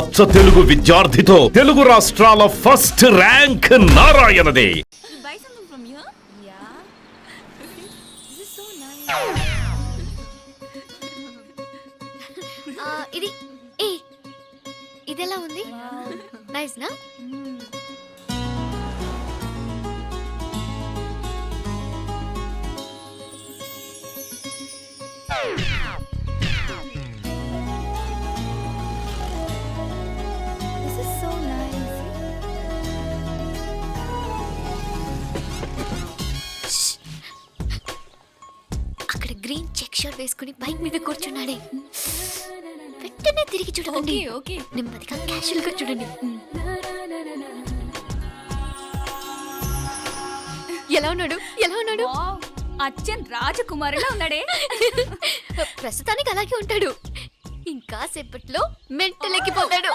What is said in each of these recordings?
అచ్చ తెలుగు విద్యార్థితో తెలుగు రాష్ట్రాల ఫస్ట్ ర్యాంక్ నారాయణదే. Buy something from here? Yeah. This is so nice. ఇది ఎలా ఉంది? నైస్ నా? This is so nice. అక్కడ గ్రీన్ చెక్ షర్ట్ వేసుకుని బైక్ మీద కూర్చున్నాడే. వెంటనే తిరిగి చూడండి. ఓకే నెమ్మదిగా క్యాషువల్ గా చూడండి. ఎలా ఉన్నాడు? వావ్, అచ్చన్ రాజకుమారులా ఉన్నాడే. ప్రస్తుతానికి అలాగే ఉంటాడు. ఇంకా సేపట్లో మెంటల్ ఎక్కిపోతాడు.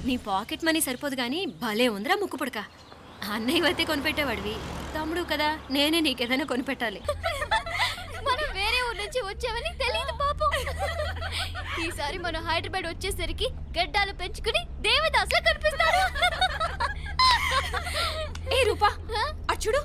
నీ పాకెట్ మనీ సరిపోదు గానీ భలే ఉందిరా ముక్కు పుడక. అన్నయ్య అయితే కొనిపెట్టేవాడివి, తమ్ముడు కదా నేనే నీకేదైనా కొనిపెట్టాలి. మనం వేరే ఊరు నుంచి వచ్చామని తెలియదు పాపం. ఈసారి మనం హైదరాబాద్ వచ్చేసరికి గడ్డాలు పెంచుకుని దేవదాసులా కనిపిస్తారు. ఏ రూపా అచ్చుడు,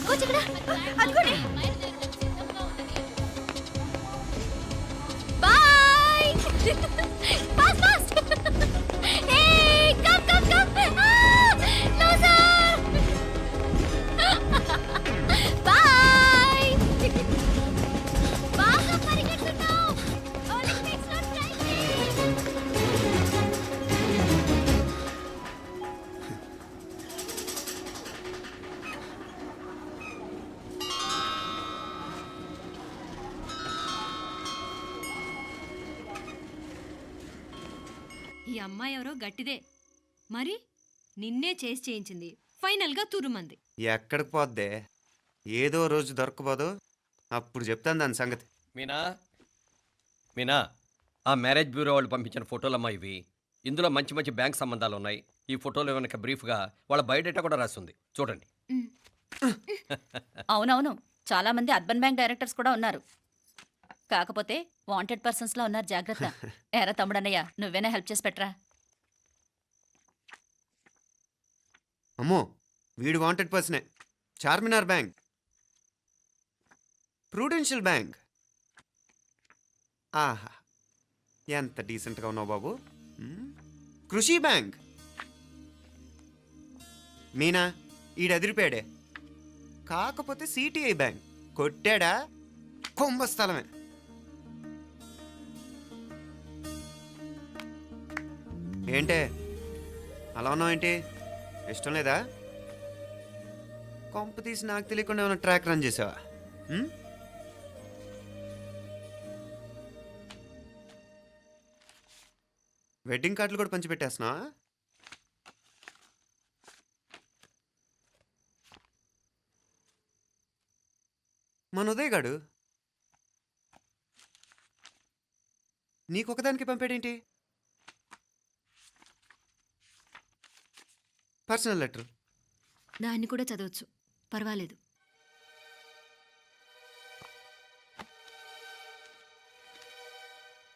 కోచ్ ఇక్కడ అదిగోండి. Boy. Fast fast. Hey come loser. Boy. బాగా పరిగెత్తుతున్నావు. ఒలింపిక్స్ లో ట్రై చేయి. ఈ అమ్మాయి ఎవరో గట్టిదే, మరి నిన్నే చేసి చేయించింది, ఫైనల్ గా తురుమంది. ఎక్కడికి పోద్దే? ఏదో రోజు దొరకపోదు, అప్పుడు చెప్తాను దాని సంగతి. మీనా, ఆ మ్యారేజ్ బ్యూరో వాళ్ళు పంపించిన ఫోటోలమ్మా ఇవి. ఇందులో మంచి మంచి బ్యాంక్ సంబంధాలు ఉన్నాయి. ఈ ఫోటోలో వెనక బ్రీఫ్గా వాళ్ళ బయోడేటా కూడా రాస్తుంది, చూడండి. అవునవును, చాలా మంది అర్బన్ బ్యాంక్ డైరెక్టర్స్ కూడా ఉన్నారు. కాకపోతే వాంటెడ్ పర్సన్స్ లా ఉన్నారు, జాగ్రత్త. ఎరా తమ్ముడన్నయ్య, నువ్వేనా హెల్ప్ చేసి పెట్టరా? అమ్మో, వీడు వాంటెడ్ పర్సనే. Charminar bank, Prudential bank. ఆహా, ఎంత డీసెంట్గా ఉన్నావు బాబు. కృషి బ్యాంక్. మీనా, ఈడెదిరిపాడే. కాకపోతే సిటిఐ బ్యాంక్ కొట్టాడా కుంభస్థలమే. ఏంటే అలా ఉన్నావు? ఏంటి ఇష్టం లేదా? కొంప తీసి నాకు తెలియకుండా ఏమైనా ట్రాక్ రన్ చేసావా? వెడ్డింగ్ కార్డులు కూడా పంచిపెట్టేస్తున్నావా? మన ఉదయ్ గాడు నీకొకదానికి పంపాడేంటి? Personal letter. దాన్ని కూడా చదవచ్చు, పర్వాలేదు.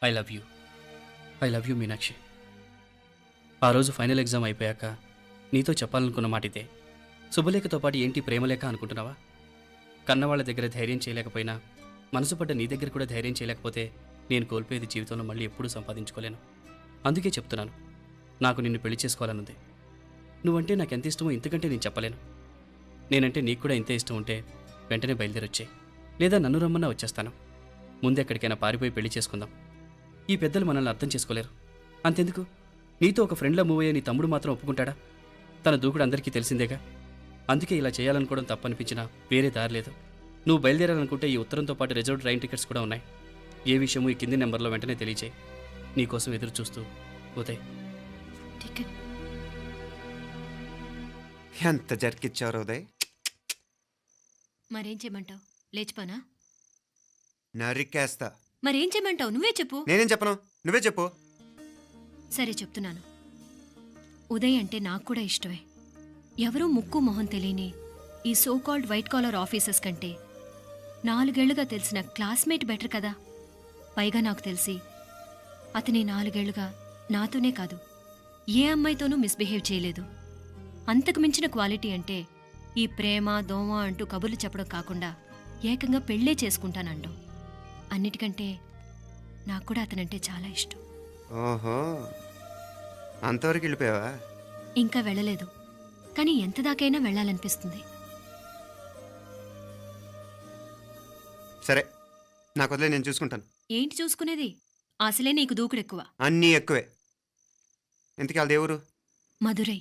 I love you Meenakshi. ఆ రోజు ఫైనల్ ఎగ్జామ్ అయిపోయాక నీతో చెప్పాలనుకున్న మాట ఇదే. శుభలేఖతో పాటు ఏంటి ప్రేమలేఖ అనుకుంటున్నావా? కన్నవాళ్ళ దగ్గర ధైర్యం చేయలేకపోయినా మనసు పడ్డ నీ దగ్గర కూడా ధైర్యం చేయలేకపోతే నేను కోల్పోయేది జీవితంలో మళ్ళీ ఎప్పుడూ సంపాదించుకోలేను. అందుకే చెప్తున్నాను, నాకు నిన్ను పెళ్లి చేసుకోవాలనుంది. నువ్వంటే నాకు ఎంత ఇష్టమో ఇంతకంటే నేను చెప్పలేను. నేనంటే నీకు కూడా ఇంతే ఇష్టం ఉంటే వెంటనే బయలుదేరొచ్చే, లేదా నన్ను రమ్మన్నా వచ్చేస్తాను. ముందెక్కడికైనా పారిపోయి పెళ్లి చేసుకుందాం. ఈ పెద్దలు మనల్ని అర్థం చేసుకోలేరు. అంతెందుకు, నీతో ఒక ఫ్రెండ్లా మూవ్ అయ్యే నీ తమ్ముడు మాత్రం ఒప్పుకుంటాడా? తన దూకుడు అందరికీ తెలిసిందేగా. అందుకే ఇలా చేయాలనుకోవడం తప్పనిపించినా వేరే దారి లేదు. నువ్వు బయలుదేరాలనుకుంటే ఈ ఉత్తరంతో పాటు రిజర్వ్ ట్రైన్ టికెట్స్ కూడా ఉన్నాయి. ఏ విషయమూ ఈ కింది నెంబర్లో వెంటనే తెలియచేయి. నీకోసం ఎదురు చూస్తూ ఉదయ్. టికెట్ ఎంత జరికిచ్చావు ఉదయ్. మరేం చేయమంటావు? లేచిపోనా? నరికేస్తా. మరేం చేయమంటావు? నువ్వే చెప్పు. నేనేం చెప్పను, నువ్వే చెప్పు. సరే చెప్తున్నాను. ఉదయ్ అంటే నాకు కూడా ఇష్టమే. ఎవరూ ముక్కు మొహం తెలియని ఈ so called white collar officers కంటే 4 ఏళ్లుగా తెలిసిన క్లాస్మేట్ బెటర్ కదా. పైగా నాకు తెలిసి అతని 4 ఏళ్లుగా నాతోనే కాదు ఏ అమ్మాయితోనూ మిస్బిహేవ్ చేయలేదు. అంతకు మించిన క్వాలిటీ అంటే ఈ ప్రేమ దోమ అంటూ కబుర్లు చెప్పడం కాకుండా ఏకంగా పెళ్ళే చేసుకుంటానంటాం. అన్నిటికంటే నాకు కూడా అతనంటే చాలా ఇష్టం. ఓహో, అంతవరకు వెళ్ళిపోయావా? ఇంకా వెళ్ళలేదు, కానీ ఎంత దాకైనా వెళ్ళాలనిపిస్తుంది. సరే, నాకు వదిలే, నేను చూసుకుంటాను. ఏంటి చూసుకునేది? అసలే నీకు దూకుడెక్కువ. అన్నీ ఎక్కువే. ఇంతకీ వాళ్ళ దేవురు? మధురై.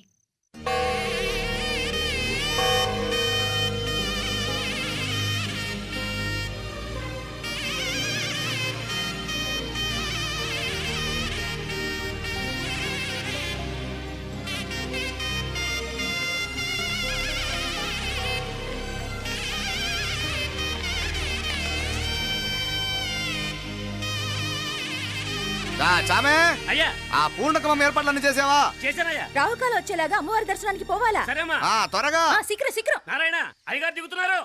చామే అయ్యా, ఆ పూర్ణకమం ఏర్పాట్లన్నీ చేసావా? చేశానయ్యా. రాహుకాలం వచ్చేలాగా అమ్మవారి దర్శనానికి పోవాలా? సరేమ్మా. త్వరగా. శీఘ్రం శీఘ్రం. నారాయణ అయ్యగారు దిగుతున్నారు.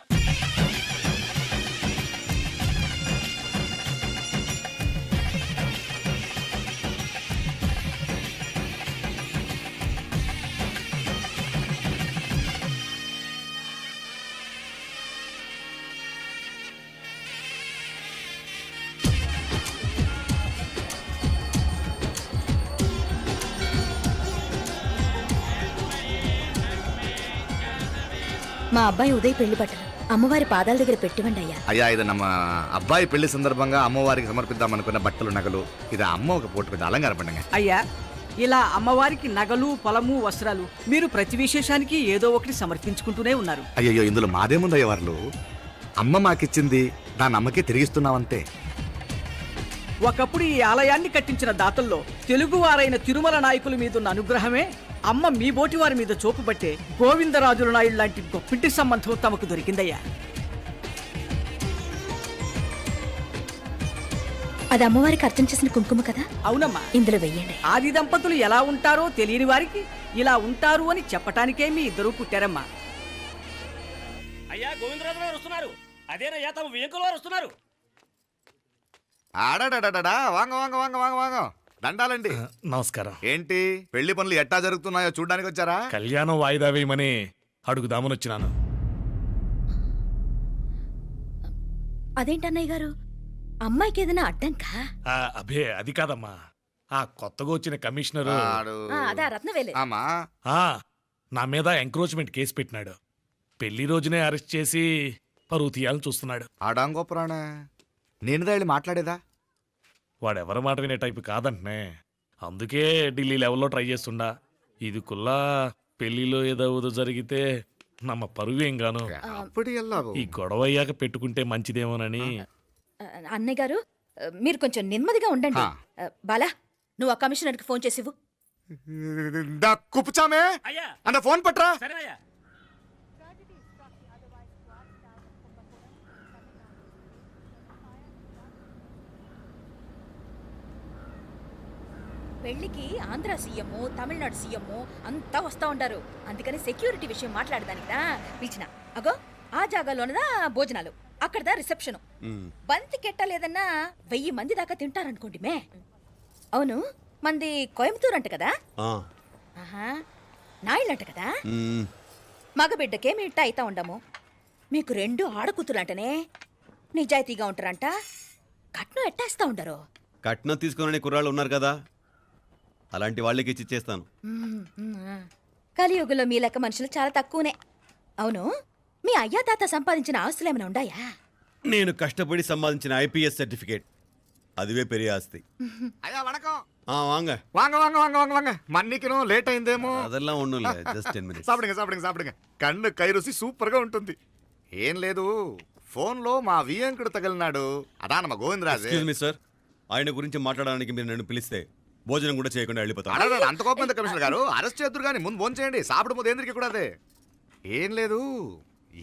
మా అబ్బాయి ఉదయ్ పెళ్లి బట్టలు అమ్మవారి పాదాల దగ్గర పెట్టివండి అయ్యా. అయ్యా, ఇది నమ్మ అబ్బాయి పెళ్లి సందర్భంగా అమ్మవారికి సమర్పిద్దాం అనుకున్న బట్టలు నగలు. ఇది అమ్మ ఒక పూట పెద్ద అలంకార పండుగ. అయ్యా, ఇలా అమ్మవారికి నగలు పొలము వస్త్రాలు మీరు ప్రతి విశేషానికి ఏదో ఒకటి సమర్పించుకుంటూనే ఉన్నారు. అయ్యో, ఇందులో మాదేముందయ్య వాళ్ళు. అమ్మ మాకిచ్చింది దాని అమ్మకే తిరిగిస్తున్నామంతే. ఒకప్పుడు ఈ ఆలయాన్ని కట్టించిన దాతల్లో తెలుగువారైన తిరుమల నాయకుల మీదున్న అనుగ్రహమే అమ్మ మీ బోటి వారి మీద చూపుబట్టే గోవిందరాజుల నాయుడు లాంటి గొప్పింటి సంబంధం తమకు దొరికిందయ్యా. అది అమ్మవారికి అర్చన చేసిన కుంకుమ కదా? అవునమ్మా. ఇందులో వెయ్యండి. ఆది దంపతులు ఎలా ఉంటారో తెలియని వారికి ఇలా ఉంటారు అని చెప్పటానికే మీ ఇద్దరు పుట్టారమ్మా. అయ్యా, గోవిందరాజు గారు వస్తున్నారు. అదేనయ్యా, తమ వెంకుల వారు వస్తున్నారు. ఆడాడా వాంగ వాంగ వాంగ వాంగ వాంగ. దండాలండి. నమస్కారం. ఏంటి పెళ్లి పనులు ఎట్టా జరుగుతున్నాయో చూడడానికి వచ్చారా? కళ్యాణం వాయిదా వేయమని అడుగుదామని వచ్చినాను. అదేంటన్నయ్య గారు, అమ్మాయికి ఏదైనా అడ్డంకా? అభే, అది కాదమ్మా. ఆ కొత్తగా వచ్చిన కమిషనర్ అదా రత్నవేలే. ఆమా నా మీద ఎంక్రోచ్మెంట్ కేసు పెట్టినాడు. పెళ్లి రోజునే అరెస్ట్ చేసి పరువు తీయాలని చూస్తున్నాడు. ఆడాంగో పురాణ నేనుదా వెళ్ళి మాట్లాడేదా? వాడెవరి మాట వినే టైపు కాదంటనే. అందుకే ఢిల్లీ లెవెల్లో ట్రై చేస్తుండా. ఇది కుల్లా పెళ్లిలో ఏదో జరిగితే నమ్మ పరువేం గాను. అప్పుడు ఈ గొడవ అయ్యాక పెట్టుకుంటే మంచిదేమోనని. అన్నయ్య గారు, మీరు కొంచెం నెమ్మదిగా ఉండండి. బాలా, నువ్వు ఆ కమిషనర్కి ఫోన్ చేసివు. కుప్పుచామే అయ్యా, అన్న ఫోన్ పట్రా. సరేనయ్యా. పెళ్లికి ఆంధ్ర సీఎం, తమిళనాడు సీఎం అంతా వస్తా ఉంటారు. అందుకని సెక్యూరిటీ విషయం మాట్లాడదానికిదా పిలిచిన. అగో ఆ జాగాలోనదా భోజనాలు, అక్కడదా రిసెప్షన్. బంతి కెట్టలేదన్నా 1000 మంది దాకా తింటారనుకోండి మే. అవును, మంది కోయంబత్తూర్ అంట కదా? ఆహా, నాయుళ్ళంట కదా? మగబిడ్డకే మీ ఇట్ట అయితా ఉండము. మీకు 2 ఆడకూతురంటనే నిజాయితీగా ఉంటారంట. కట్నం ఎట్టేస్తా ఉండరు. కట్నం తీసుకునే కుర్రాళ్ళు ఉన్నారు కదా, అలాంటి వాళ్ళకి ఇచ్చేస్తాను. కలియుగంలో మీ లెక్క మనుషులు చాలా తక్కువనే. అవును, మీ అయ్యా తాత సంపాదించిన ఆస్తులు ఏమైనా ఉన్నాయా? నేను కష్టపడి సంపాదించిన IPS సర్టిఫికేట్, అదివే పెరియ ఆస్తి. అయ్యా వణకం. வாங்க வாங்க வாங்க வாங்க வாங்க வாங்க మన్నికను లేట్ అయిందేమో. அதெல்லாம் ஒண்ணும் இல்ல ஜஸ்ட் 10 minutes. సాப்பிடுங்க కన్ను కై రుచి సూపర్ గా ఉంటుంది. ఏం లేదు, ఫోన్ లో మా వియంకుడు తగిలినాడు, అదా నమ్మ గోవిందరాజు. ఎక్స్క్యూజ్ మీ సార్, ఆయన గురించి మాట్లాడడానికి మీరు నన్ను పిలిస్తే భోజనం కూడా చేయకుండా వెళ్ళిపోతాను. అడగ అంత కోపం ఎంత కమిషనర్ గారు, అరెస్ట్ చేద్దరు కానీ ముందు ఫోన్ చేయండి, సాப்பிடும் పోతే ఎందుకు కూడా అదే. ఏం లేదు,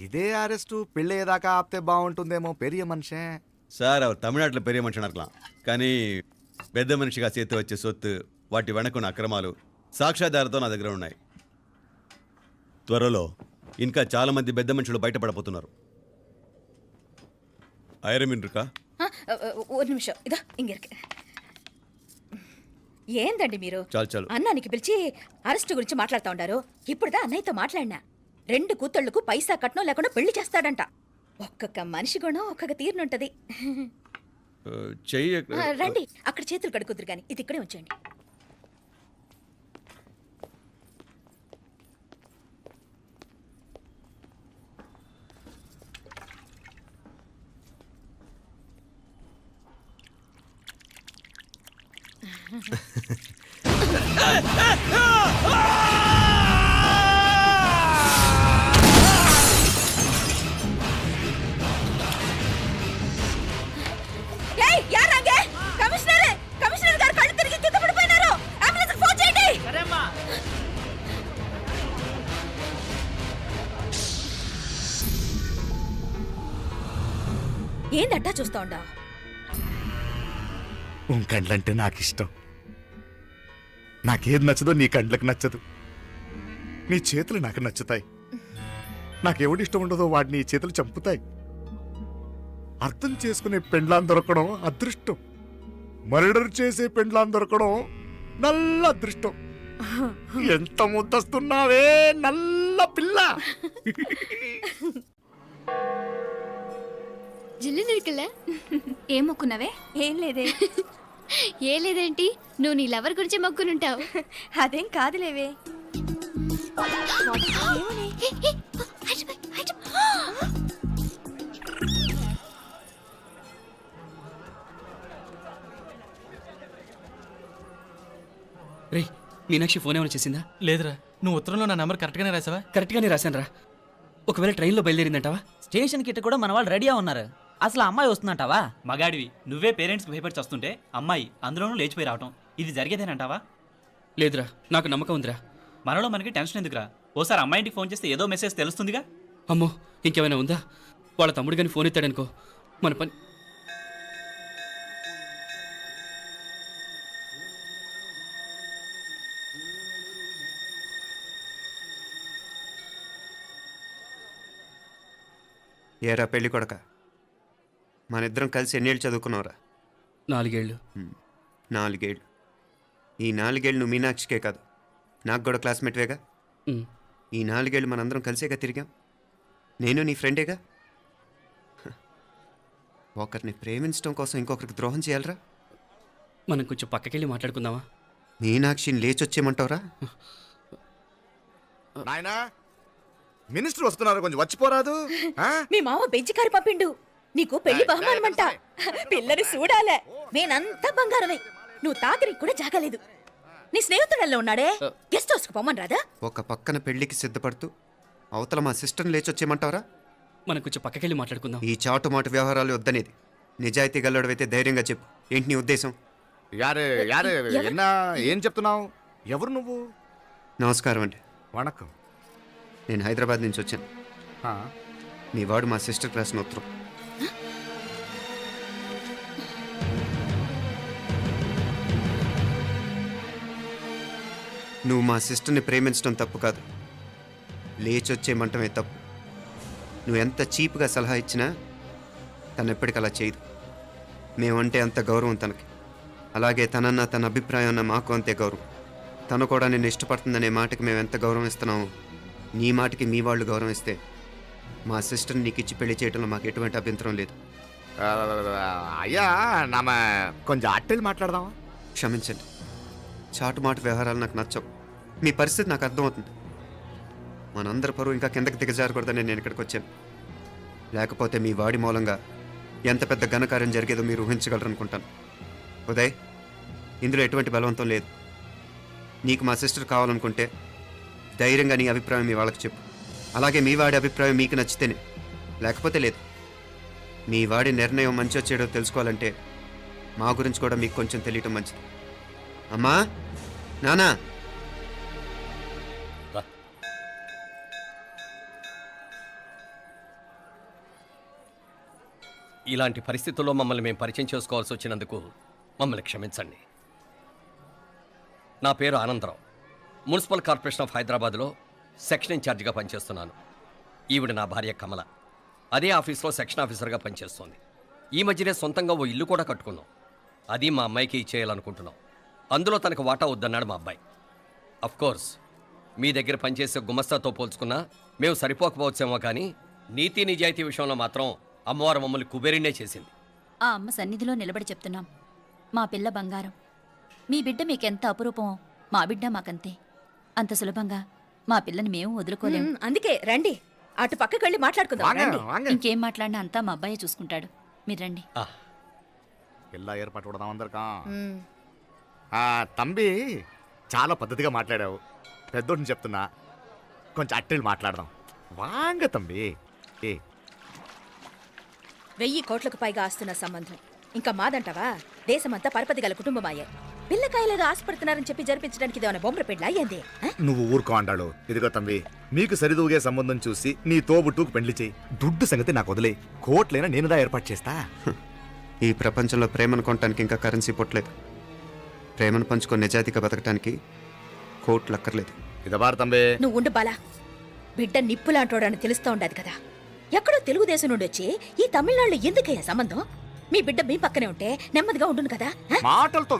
ఇదే అరెస్టు పెళ్ళేదాకా ఆపితే బాగుంటుందేమో, పెరియ మనిషే. సార్ அவர் தமிழ்நாட்டில் பெரிய మనిషిని இருக்கலாம், కానీ పెద్ద మనిషిగా చేతి వచ్చే సొత్తు, వాటి వెనకున్న అక్రమాలు సాక్ష్యాధారాలతో నా దగ్గర ఉన్నాయి. త్వరలో ఇంకా చాలా మంది పెద్ద మనుషులు బయటపడబోతున్నారు. ఐరమిన్ இருக்கா? ஒரு నిమిషం ఇదా ఇంగిరికి. ఏందండి మీరు చాలు చాలు. అన్నానికి పిలిచి అరెస్ట్ గురించి మాట్లాడుతూ ఉండారు. ఇప్పుడుదా అన్నయ్యతో మాట్లాడినా, 2 కూతుళ్ళకు పైసా కట్నం లేకుండా పెళ్లి చేస్తాడంట. ఒక్కొక్క మనిషి గుణం ఒక్కొక్క తీరునుంటది. చెయ్యి రండి, అక్కడ చేతులు కడుకుదురు కానీ ఇది ఇక్కడే ఉంచండి. కమిషనర్ గారు కళ్ళు తిరిగి కింద పడిపోయినారు. అంబులెన్స్ ఫోన్ చేయండి. ఏందట్టా చూస్తా ఉండా? కండ్లంటే నాకు ఇష్టం. నాకేది నచ్చదో నీ కండ్లకు నచ్చదు, నీ చేతులు నాకు నచ్చుతాయి. నాకెవడి ఇష్టం ఉండదో వాడు నీ చేతులు చంపుతాయి. అర్థం చేసుకునే పెండ్లాం దొరకడం అదృష్టం, మర్డర్ చేసే పెండ్లాం దొరకడం నల్ల అదృష్టం. ఎంత ముద్దస్తున్నావే నల్ల పిల్ల. జిల్లు నిరుకుల ఏం మొక్కున్నావే? ఏం లేదే. ఏ లేదేంటి, నువ్వు నీ లవర్ గురించి మొక్కునుంటావు. అదేం కాదులేవే. రేయ్, మీనాక్షి ఫోన్ ఏమైనా చేసిందా? లేదురా, నువ్వు ఉత్తరంలో నా నెంబర్ కరెక్ట్గానే రాసావా? కరెక్ట్గానే రాశాను రా. ఒకవేళ ట్రైన్లో బయలుదేరిందంటావా? స్టేషన్ కిட்ட కూడా మన వాళ్ళు రెడీగా ఉన్నారు. అసలు అమ్మాయి వస్తుందంటావా? మగాడివి నువ్వే పేరెంట్స్కి భయపడి వస్తుంటే అమ్మాయి అందులోనూ లేచిపోయి రావటం, ఇది జరిగేదేనంటావా? లేదురా, నాకు నమ్మకం ఉందిరా. మనలో మనకి టెన్షన్ ఎందుకురా? ఓసారి అమ్మాయి ఇంటికి ఫోన్ చేస్తే ఏదో మెసేజ్ తెలుస్తుందిగా. అమ్మో, ఇంకేమైనా ఉందా? వాళ్ళ తమ్ముడు కానీ ఫోన్ ఎత్తాడనుకో, మన పని. ఏరా పెళ్ళి కొడక, మన ఇద్దరం కలిసి ఎన్నేళ్ళు చదువుకున్నావురా? 4 ఏళ్ళు. 4 ఏళ్ళు. ఈ 4 ఏళ్ళు నువ్వు మీనాక్షికే కాదు, నాకు కూడా క్లాస్మేట్వేగా. ఈ 4 ఏళ్ళు మనందరం కలిసేగా తిరిగాం. నేను నీ ఫ్రెండేగా. ఒకరిని ప్రేమించడం కోసం ఇంకొకరికి ద్రోహం చేయాలరా? మనం కొంచెం పక్కకెళ్ళి మాట్లాడుకుందామా? మీనాక్షిని లేచొచ్చేయమంటావురా? నాయనా, మినిస్టర్ వస్తున్నారు, కొంచెం వచ్చిపోరాదు. మీ మామ బెంచి కారు పంపిండు, నీకు పెళ్లి బహుమానమంట. పిల్లని చూడాలే, నేనంతా బంగారమే. నువ్వు తాకరికి కూడా జాగలేదు. నీ స్నేహితుడల్లో ఉన్నాడే, గెస్ట్ హౌస్ కు పొమ్మని రాదా? ఒక పక్కన పెళ్లికి సిద్ధపడుతూ అవతల మా సిస్టర్ని లేచొచ్చేయమంటావరా? మనం కొంచెం పక్కకెళ్ళి మాట్లాడుకుందాం. ఈ చాటుమాటు వ్యవహారాలు వద్దనేది. నిజాయితీ గల్లడవైతే ధైర్యంగా చెప్పు, ఏంటి నీ ఉద్దేశం? యారే యారే, ఏం చెప్తున్నావు? ఎవరు నువ్వు? నమస్కారం అండి. వణకం. నేను హైదరాబాద్ నుంచి వచ్చాను. మీ వాడు మా సిస్టర్ రాసిన ఉత్తరం. నువ్వు మా సిస్టర్ని ప్రేమించడం తప్పు కాదు, లేచొచ్చేయమంటమే తప్పు. నువ్వు ఎంత చీప్గా సలహా ఇచ్చినా తను ఎప్పటికీ అలా చేయదు. మేమంటే అంత గౌరవం తనకి, అలాగే తనన్న తన అభిప్రాయం అన్న మాకు అంతే గౌరవం. తను కూడా నిన్ను ఇష్టపడుతుందనే మాటకి మేము ఎంత గౌరవం ఇస్తున్నామో, నీ మాటకి మీ వాళ్ళు గౌరవం ఇస్తే మా సిస్టర్ని నీకు ఇచ్చి పెళ్లి చేయడంలో మాకు ఎటువంటి అభ్యంతరం లేదు. అయ్యా, నామ కొంచెం అట్టెళ్ళి మాట్లాడదామా? క్షమించండి, చాటుమాటు వ్యవహారాలు నాకు నచ్చవు. మీ పరిస్థితి నాకు అర్థమవుతుంది. మనందరి పరువు ఇంకా కిందకి దిగజారకూడదని నేను ఇక్కడికి వచ్చాను. లేకపోతే మీ వాడి మూలంగా ఎంత పెద్ద ఘనకార్యం జరిగేదో మీరు ఊహించగలరనుకుంటాను. ఉదయ్, ఇందులో ఎటువంటి బలవంతం లేదు. నీకు మా సిస్టర్ కావాలనుకుంటే ధైర్యంగా నీ అభిప్రాయం మీ వాళ్ళకి చెప్పు. అలాగే మీ వాడి అభిప్రాయం మీకు నచ్చితేనే, లేకపోతే లేదు. మీ వాడి నిర్ణయం మంచో చెడో తెలుసుకోవాలంటే మా గురించి కూడా మీకు కొంచెం తెలియటం మంచిది. అమ్మా, నానా, ఇలాంటి పరిస్థితుల్లో మమ్మల్ని మేము పరిచయం చేసుకోవాల్సి వచ్చినందుకు మమ్మల్ని క్షమించండి. నా పేరు ఆనందరావు. మున్సిపల్ కార్పొరేషన్ ఆఫ్ హైదరాబాద్లో సెక్షన్ ఇన్ఛార్జిగా పనిచేస్తున్నాను. ఈవిడ నా భార్య కమల. అదే ఆఫీస్లో సెక్షన్ ఆఫీసర్గా పనిచేస్తోంది. ఈ మధ్యనే సొంతంగా ఓ ఇల్లు కూడా కట్టుకున్నాం. అది మా అమ్మాయికి ఇచ్చేయాలనుకుంటున్నాం. అందులో తనకు వాటా వద్దన్నాడు మా అబ్బాయి. కోర్స్ మీ దగ్గర పనిచేసే గుమస్తాతో పోల్చుకున్నా మేము సరిపోకపోవచ్చేమో, కానీ నీతి నిజాయితీ విషయంలో మాత్రం అమ్మవారు మమ్మల్ని కుబేరినే చేసింది. ఆ అమ్మ సన్నిధిలో నిలబడి చెప్తున్నాం, మా పిల్ల బంగారం. మీ బిడ్డ మీకెంత అపురూపమో మా బిడ్డ మాకంతే. అంత సులభంగా మా పిల్లని మేము వదులుకోలేము. అందుకే రండి, అటు పక్కకి వెళ్ళి మాట్లాడుకుందాం. రండి. ఇంకేం మాట్లాడినా అంతా మా అబ్బాయే చూసుకుంటాడు. మీరు రండి. ఎలా ఏర్పాటు కొడదాం అందరికా. మ్మ్. తంబి, చాలా పద్ధతిగా మాట్లాడావు. పెద్దోడిని చెప్తున్నా, కొంచెం అట్టెళ్ళు మాట్లాడదాం. వాంగ తంబి. 1000 కోట్లకు పైగా ఆస్తున్న సంబంధం ఇంకా మాదంటావా? దేశమంతా పరపతి గల కుటుంబమాయే. పిల్లకాయలేదో ఆశపడుతున్నారని చెప్పి జరిపించడానికి ఇదేమన్నా బొమ్మర పెళ్ళా ఏంది? నువ్వు ఊరుకో అంటాడు. ఇదిగో తంబి, మీకు సరిదూగే సంబంధం చూసి నీ తోబుట్టుకు పెళ్లి చేయి. దుడ్డు సంగతి నాకు వదిలే. కోట్లైనా నేనుదా ఏర్పాటు చేస్తా. ఈ ప్రపంచంలో ప్రేమను కొనటానికి ఇంకా కరెన్సీ పుట్టలేదు. ప్రేమను పంచుకొని నిజాయితీగా బతకటానికి కోట్లు అక్కర్లేదు. ఇదబారు తంబే. నువ్వు ఉండు బాలా. బిడ్డ నిప్పులాంటోడని తెలుస్తూ ఉండదు కదా. ఎక్కడో తెలుగుదేశం నుండి వచ్చి ఈ తమిళనాడులో ఎందుకయ్యా సంబంధం? మీ బిడ్డ మీ పక్కనే ఉంటే నెమ్మదిగా ఉండును కదా. మాటలతో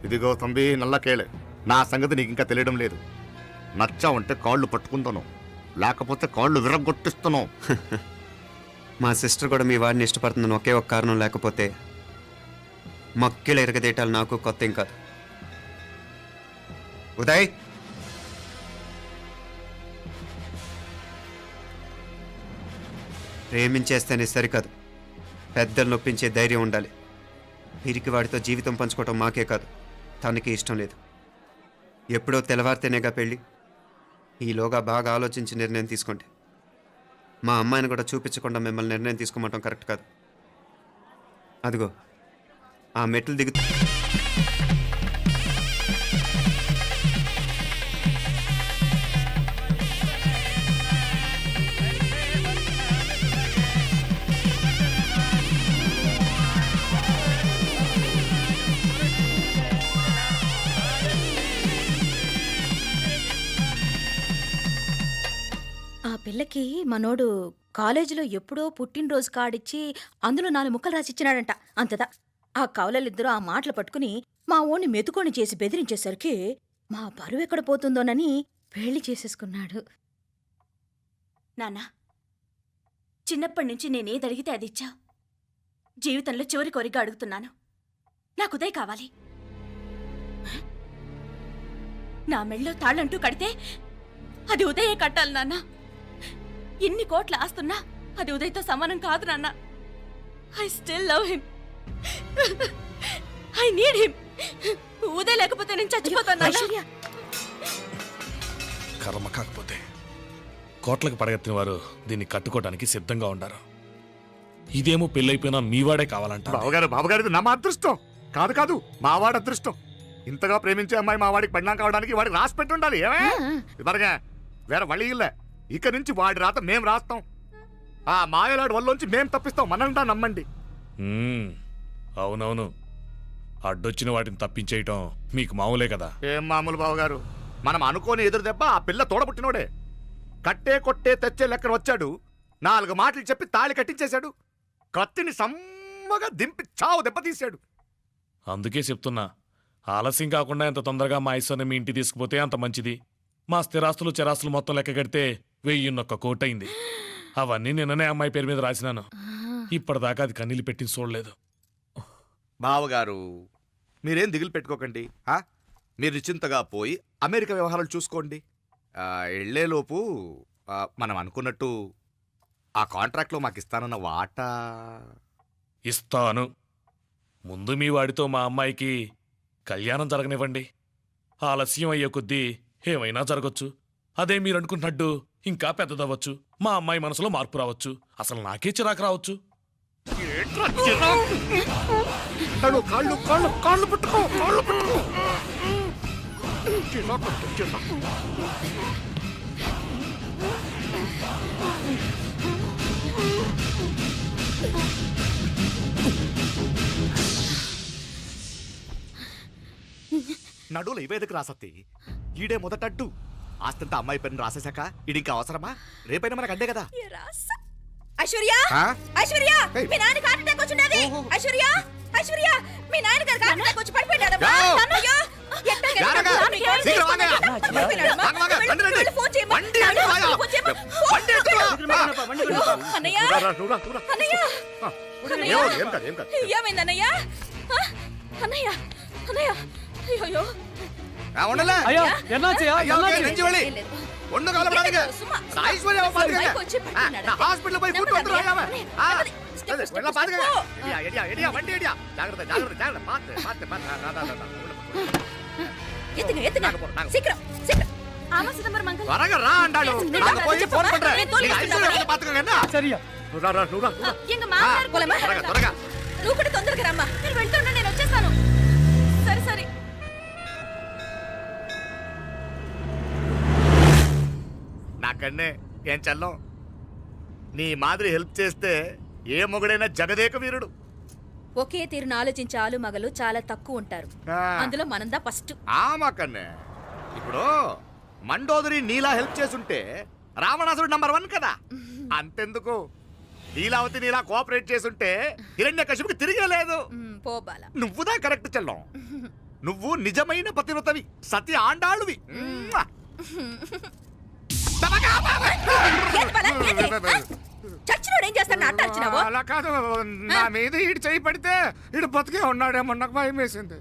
ఇదిగో తంబి, నల్ల కేళే. నా సంగతి నీకు ఇంకా తెలియడం లేదు. నచ్చా ఉంటే కాళ్ళు పట్టుకుంటాను, లేకపోతే కాళ్ళు విరగొట్టిస్తాను. మా సిస్టర్ కూడా మీ వాడిని ఇష్టపడుతుందని ఒకే ఒక కారణం లేకపోతే మక్కిల ఎరగదేటాలు నాకు కొత్త ఏం కాదు. ఉదయ్, ప్రేమించేస్తేనే సరికాదు, పెద్దలు నొప్పించే ధైర్యం ఉండాలి. వీరికి వాడితో జీవితం పంచుకోవటం మాకే కాదు, తనకి ఇష్టం లేదు. ఎప్పుడో తెల్లవారితేనేగా పెళ్ళి. ఈలోగా బాగా ఆలోచించి నిర్ణయం తీసుకోండి. మా అమ్మాయిని కూడా చూపించకుండా మిమ్మల్ని నిర్ణయం తీసుకోమంటాం కరెక్ట్ కాదు. అదిగో ఆ మెట్లు దిగు. ఆ పిల్లకి మనోడు కాలేజీలో ఎప్పుడో పుట్టినరోజు కాడిచ్చి అందులో 4 ముక్కలు రాసిచ్చినాడంట. అంతదా. ఆ కవలలిద్దరూ ఆ మాటలు పట్టుకుని మా ఓణ్ణి మెతుకొని చేసి బెదిరించేసరికి మా పరువు ఎక్కడ పోతుందోనని పెళ్లి చేసేసుకున్నాడు. నాన్నా, చిన్నప్పటి నుంచి నేనేదడిగితే అది ఇచ్చావు. జీవితంలో చివరి కోరిక అడుగుతున్నాను. నాకు ఉదయ్ కావాలి. నా మెళ్ళో తాళ్ళంటూ కడితే అది ఉదయే కట్టాలి నాన్న. ఎన్ని కోట్ల ఆస్తున్నా అది ఉదయ్తో సమానం కాదు నాన్న. I still love him. I need him. Uday లేకపోతే నేను చచ్చిపోతాను. కర్మ కాకపోతే కోట్లకు పడగెత్తిన వారు దీన్ని కట్టుకోవడానికి సిద్ధంగా ఉండారు. ఇదేమో పెళ్ళైపోయినా మీవాడే కావాలంట. బావగారు నా మా అదృష్టం కాదు కాదు, మావాడి అదృష్టం. ఇంతగా ప్రేమించే అమ్మాయి మా వాడికి పడినా కావడానికి వాడికి రాసి పెట్టి ఉండాలి. ఏమే ఇవరగా వేరే వళ్ళి ఇల్లే. ఇక నుంచి వాడి రాత మేం రాస్తాం. ఆ మాయలాడి వల్లోంచి మేం తప్పిస్తాం. మనంతా నమ్మండి. అవునవును, అడ్డొచ్చిన వాటిని తప్పించేయటం మీకు మామూలే కదా. ఏం మామూలు బావగారు, మనం అనుకోని ఎదురు దెబ్బ ఆ పిల్ల తోడబుట్టినోడే. కట్టే కొట్టే తెచ్చే లెక్కన వచ్చాడు. 4 మాటలు చెప్పి తాళి కట్టించేశాడు. కత్తిని సమ్మగా దింపి చావు దెబ్బతీశాడు. అందుకే చెప్తున్నా, ఆలస్యం కాకుండా ఎంత తొందరగా మా ఐశ్వర్యం మీ ఇంటి తీసుకుపోతే అంత మంచిది. మా స్థిరాస్తులు చిరాస్తులు మొత్తం లెక్క కడితే 1001 కోటయింది. అవన్నీ నిన్ననే అమ్మాయి పేరు మీద రాసినాను. ఇప్పటిదాకా అది కన్నీళ్ళు పెట్టి చూడలేదు. బావగారు మీరేం దిగులు పెట్టుకోకండి. మీరు నిశ్చింతగా పోయి అమెరికా వ్యవహారాలు చూసుకోండి. వెళ్లేలోపు మనం అనుకున్నట్టు ఆ కాంట్రాక్ట్లో మాకు ఇస్తానన్న వాటా ఇస్తాను. ముందు మీ వాడితో మా అమ్మాయికి కళ్యాణం జరగనివ్వండి. ఆలస్యం అయ్యే కొద్దీ ఏమైనా జరగచ్చు. అదే మీరు అనుకుంటున్నట్టు ఇంకా పెద్దదవ్వచ్చు. మా అమ్మాయి మనసులో మార్పు రావచ్చు. అసలు నాకే చిరాకు రావచ్చు. కాళ్ళు కాళ్ళు కాళ్ళు కాళ్ళు పట్టుకో, కాళ్ళు పట్టుకో. చిరాకు, చిరాకు. నడువులు ఇవేదకు రాసత్తి. ఈడే మొదటడ్డు. ఆస్తంతా అమ్మాయి పేరుని రాసేశాక ఈడింకా అవసరమా? రేపైనా మనకు అడ్డే కదా. ఐశ్వర్య ఆ? ఐశ్వర్య ఏయ్. మీ నాన్న హార్ట్ అటాక్ వచ్చినది. ఐశ్వర్య ఐశ్వర్య మీ నాన్న గారికి హార్ట్ అటాక్ వచ్చి పడిపోయాడు. యో. అయ్యో ఎట్టా యారగా? శీఘ్రం వాంగ. బండి రండి. ఫోన్ చేయమా. బండి ఎత్తుకు వాయా. బండి ఎత్తుకు వా. అన్నయ్య రా, రా, రా. అన్నయ్య ఏం కాదు, ఏం కాదు, ఏం కాదు. ఏమైంది అన్నయ్య? అన్నయ్య అన్నయ్య అయ్యో ఆ, ఉండలే. అయ్యో ఎన్నాచయ్యా అయ్యో, ఓకే, నెంచి వెళ్ళి. ఒండు కాలపడానికి. ఐశ్వర్య పాదుగా. హాస్పిటల్ పోయి కూర్చో వద్దు రాయావా. వెళ్ళ పాదుగా. ఎడియా ఎడియా ఎడియా బండి ఎడియా. జాగ్రత్త జాగ్రత్త జాగ్రత్త. పాతే పాతే పాతే. రా రా రా. ఎత్తుగా ఎత్తుగా శీఘ్రం శీఘ్రం త్వరగా రా అంటాడు. నాకు పోయి ఫోన్ పண்றேன். நீ ஐஸ்வர்யா பாத்துக்கங்க என்ன? సరియా రా రా రా. எங்க மாமனார் போலமா త్వరగా త్వరగా. నువ్వు కూడా తొందరగా రమ్మా. నేను వెళ్తున్నా, నేను వచ్చేస్తాను. సరే సరే. నాకన్నే ఏం చల్లం. నీ మాదిరి హెల్ప్ చేస్తే ఏ మొగుడైనా జగదేక వీరుడు. ఒకే తీరును ఆలోచించే ఆలు మగలు చాలా తక్కువ ఉంటారు. అందులో మనందా ఫస్ట్. మాకన్నే ఇప్పుడు మండోదరి నీలా హెల్ప్ చేసుంటే రావణాసుడు నంబర్ 1 కదా. అంతెందుకు లీలావతి నీలా కోఆపరేట్ చేసుంటే హిరణ్యకశిపుకి తిరిగే లేదు. పోబాల నువ్వుదా కరెక్ట్ చెల్లం. నువ్వు నిజమైన పతివ్రతవి, సతి ఆండాళ్ళువి. చచ్చినోడు ఏం చేస్తాడు? అట్ట వచ్చినావు. అలా కాదు, నా మీద ఈడు చేయి పడితే ఈడు బతికే ఉన్నాడేమో నాకు భయం వేసింది.